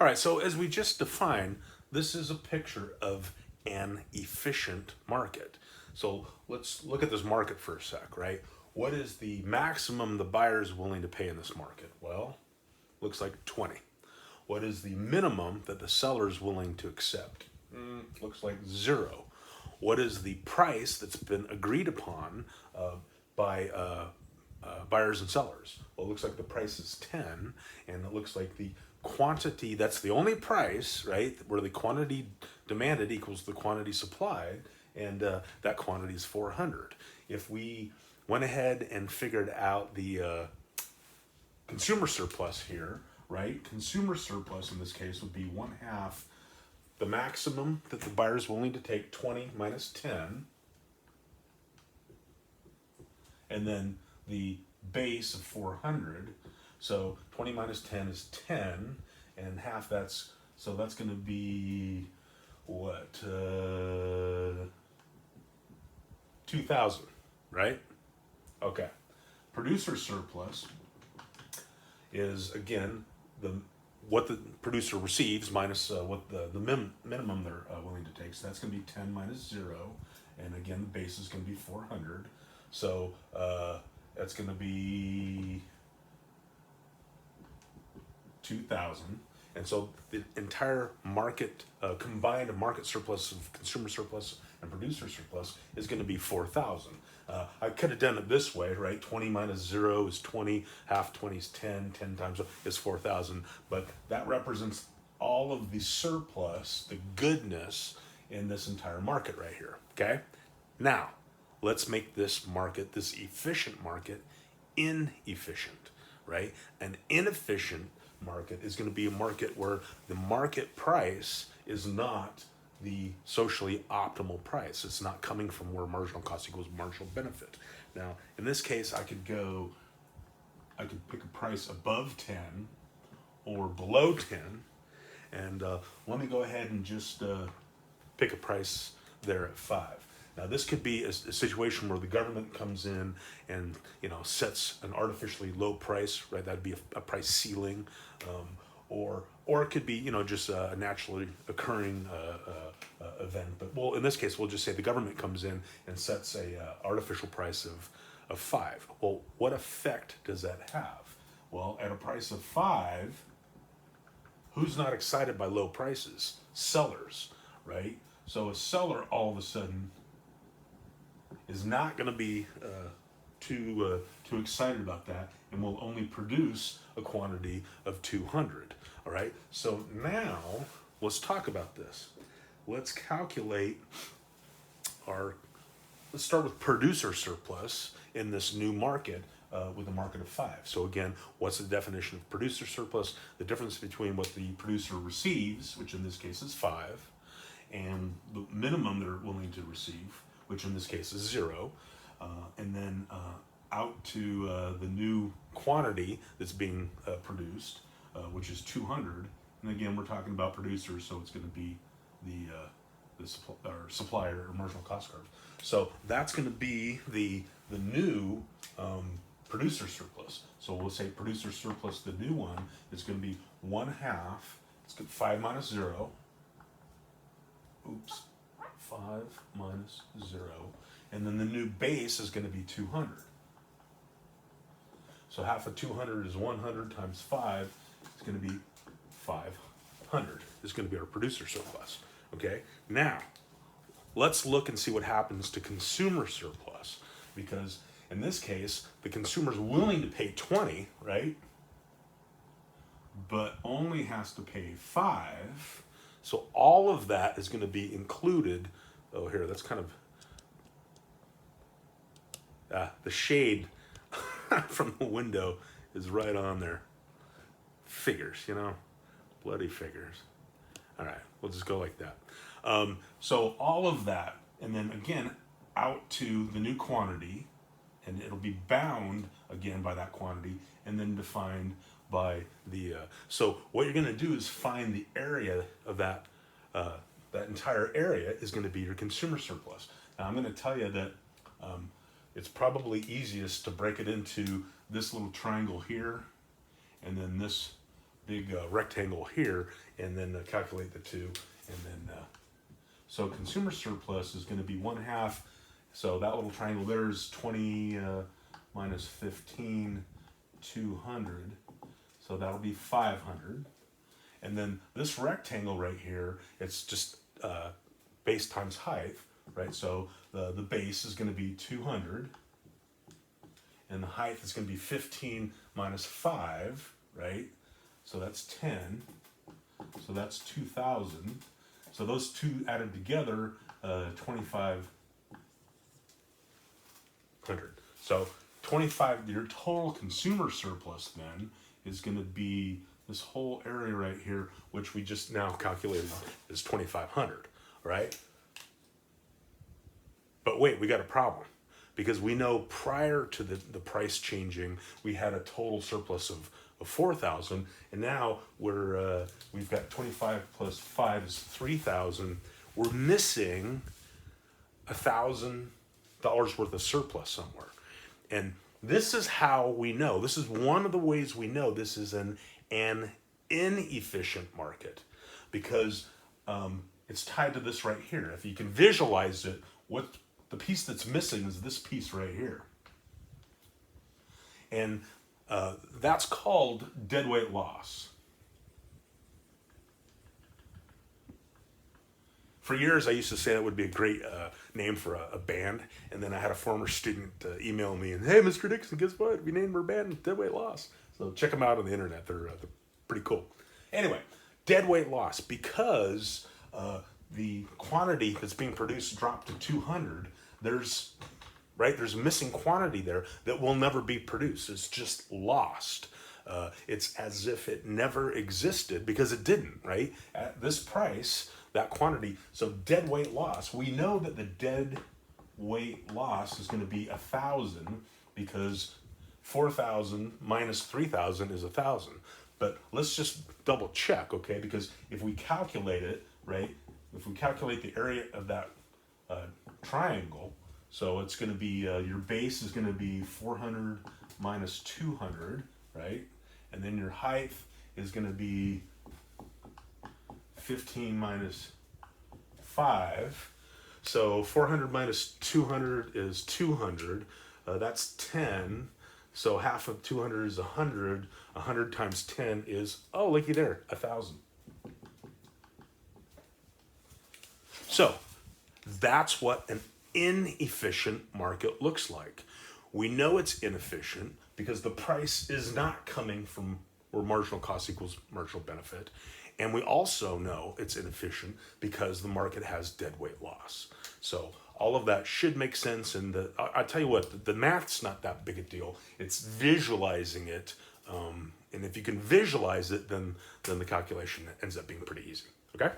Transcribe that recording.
All right, so as we just defined, this is a picture of an efficient market. So let's look at this market for a sec, right? What is the maximum the buyer is willing to pay in this market? Well, looks like 20. What is the minimum that the seller is willing to accept? Looks like 0. What is the price that's been agreed upon by buyers and sellers? Well, it looks like the price is 10, and it looks like the quantity, that's the only price, right, where the quantity demanded equals the quantity supplied, and that quantity is 400. If we went ahead and figured out the consumer surplus here, right, consumer surplus in this case would be 1/2 the maximum that the buyer is willing to take, 20 minus 10, and then the base of 400. So 20 minus 10 is 10, and half that's, so that's going to be what, 2,000, right? Okay. Producer surplus is, again, what the producer receives minus what the minimum they're willing to take. So that's going to be 10 minus 0, and again, the base is going to be 400. So that's going to be 2,000. And so the entire market, combined market surplus of consumer surplus and producer surplus is going to be 4,000. I could have done it this way, right? 20 minus 0 is 20, half 20 is 10, 10 times is 4,000. But that represents all of the surplus, the goodness in this entire market right here, okay? Now, let's make this market, this efficient market, inefficient, right? An inefficient market is going to be a market where the market price is not the socially optimal price. It's not coming from where marginal cost equals marginal benefit. Now, in this case, I could pick a price above 10 or below 10, and let me go ahead and just pick a price there at 5. Now, this could be a situation where the government comes in and, sets an artificially low price, right? That'd be a price ceiling, or it could be, just a naturally occurring event. But well, in this case, we'll just say the government comes in and sets a artificial price of 5. Well, what effect does that have? Well, at a price of 5, who's not excited by low prices? Sellers, right? So a seller all of a sudden is not going to be too excited about that, and will only produce a quantity of 200. All right. So now let's talk about this. Let's calculate let's start with producer surplus in this new market with a market of 5. So again, what's the definition of producer surplus? The difference between what the producer receives, which in this case is 5, and the minimum they're willing to receive, which in this case is 0, and then out to the new quantity that's being produced, which is 200. And again, we're talking about producers, so it's going to be the supplier or marginal cost curve. So that's going to be the new producer surplus. So we'll say producer surplus, the new one, is going to be 1/2. It's 5 minus 0. Oops. 5 minus 0. And then the new base is going to be 200. So half of 200 is 100 times 5. It's going to be 500. It's going to be our producer surplus. Okay? Now, let's look and see what happens to consumer surplus. Because in this case, the consumer's willing to pay 20, right? But only has to pay 5. So all of that is going to be included. Oh, here, that's kind of the shade from the window is right on there. Figures, bloody figures. All right, we'll just go like that. So all of that, and then again, out to the new quantity, and it'll be bound again by that quantity, and then defined by the, so what you're gonna do is find the area of that, that entire area is gonna be your consumer surplus. Now I'm gonna tell you that it's probably easiest to break it into this little triangle here, and then this big rectangle here, and then calculate the two, and then so consumer surplus is going to be 1/2. So that little triangle there is 20 minus 15, 200. So that'll be 500. And then this rectangle right here, it's just base times height, right? So the base is going to be 200. And the height is going to be 15 minus 5, right? So that's 10. So that's 2,000. So those two added together, 2,500. So 25, your total consumer surplus then is going to be this whole area right here, which we just now calculated is 2,500, right? But wait, we got a problem. Because we know prior to the price changing, we had a total surplus of 4,000, and now we've got 25 plus 5 is 3,000. We're missing $1,000 worth of surplus somewhere, and this is how we know. This is one of the ways we know this is an inefficient market, because it's tied to this right here. If you can visualize it, the piece that's missing is this piece right here. And that's called deadweight loss. For years, I used to say that would be a great name for a band. And then I had a former student email me and, hey, Mr. Dixon, guess what? We named our band Deadweight Loss. So check them out on the internet. They're pretty cool. Anyway, deadweight loss, because the quantity that's being produced dropped to 200, there's a missing quantity there that will never be produced. It's just lost. It's as if it never existed, because it didn't, right? At this price, that quantity, so deadweight loss, we know that the deadweight loss is going to be 1,000, because 4,000 minus 3,000 is 1,000. But let's just double check, okay? Because if we calculate it, right? If we calculate the area of that triangle, so it's going to be, your base is going to be 400 minus 200, right? And then your height is going to be 15 minus 5. So 400 minus 200 is 200. That's 10. So half of 200 is 100. 100 times 10 is, oh, looky there, 1,000. So that's what an inefficient market looks like. We know it's inefficient because the price is not coming from where marginal cost equals marginal benefit. And we also know it's inefficient because the market has deadweight loss. So all of that should make sense. And I tell you what, the math's not that big a deal. It's visualizing it. And if you can visualize it, then the calculation ends up being pretty easy. Okay?